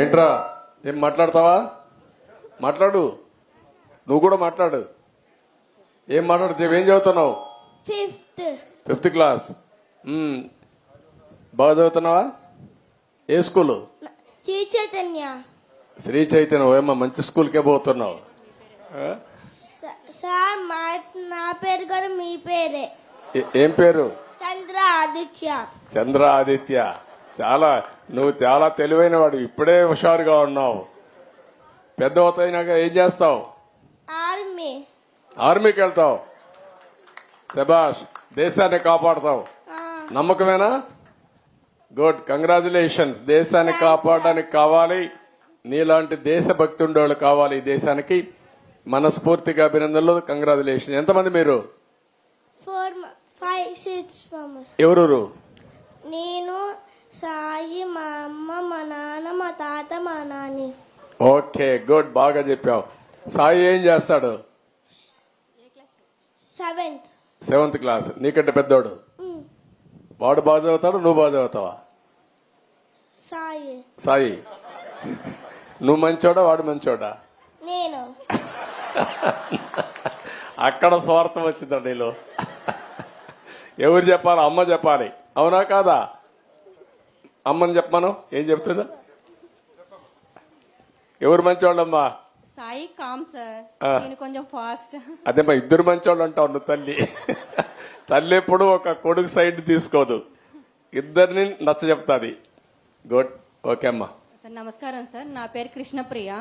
ఏంట్రా ఏం మాట్లాడతావా? మాట్లాడు, నువ్వు కూడా మాట్లాడు. ఏం మాట్లాడుతావు? ఏం చదువుతున్నావు? Fifth class. బాగా చదువుతున్నావా? ఏ స్కూలు? శ్రీ చైతన్య. శ్రీ చైతన్య. ఏమో మంచి స్కూల్కే పోతున్నావు. సార్ నా పేరు గారు మీ పేరే. ఏం పేరు? చంద్ర ఆదిత్య. చంద్ర ఆదిత్య. నువ్వు చాలా తెలివైన వాడు, ఇప్పుడే హుషారుగా ఉన్నావు. పెద్ద అవుతాయినాక ఏం చేస్తావు? ఆర్మీకి వెళ్తావు. శభాష్, దేశాన్ని కాపాడతావు. నమ్మకమేనా? Good, congratulations. దేశాన్ని కాపాడడానికి కావాలి, నీలాంటి దేశభక్తి ఉండేవాళ్ళు కావాలి ఈ దేశానికి. మనస్ఫూర్తిగా అభినందనలు, కంగ్రాచులేషన్. ఎంతమంది మీరు? 4, 5, 6 ఎవరు? నేను, సాయి, మా అమ్మ, మా నాన్న, మా తాత, మా నాని. ఓకే, గుడ్, బాగా చెప్పావు. సాయి ఏం చేస్తాడు? 7th class. నీకంటే పెద్దోడు. వాడు బాగా చదువుతాడు, నువ్వు బాగా చదువుతావా? సాయి నువ్వు మంచోడా, వాడు మంచోడా? నేను. అక్కడ స్వార్థం వచ్చిందా నీలో? ఎవరు చెప్పాలి? అమ్మ చెప్పాలి, అవునా కాదా? అమ్మని చెప్పమను. ఏం చెప్తుందా? ఎవరు మంచోళ్ళమ్మా? సాయి కామ్ సార్, నేను కొంచెం ఫాస్ట్. అదేమ్మా, ఇద్దరు మంచోళ్ళు అంటావు నువ్వు. తల్లి ఎప్పుడు ఒక కొడుకు సైడ్ తీసుకోదు, ఇద్దరిని నచ్చ చెప్తాది. గుడ్, ఓకే అమ్మా. నమస్కారం సార్, నా పేరు కృష్ణప్రియ.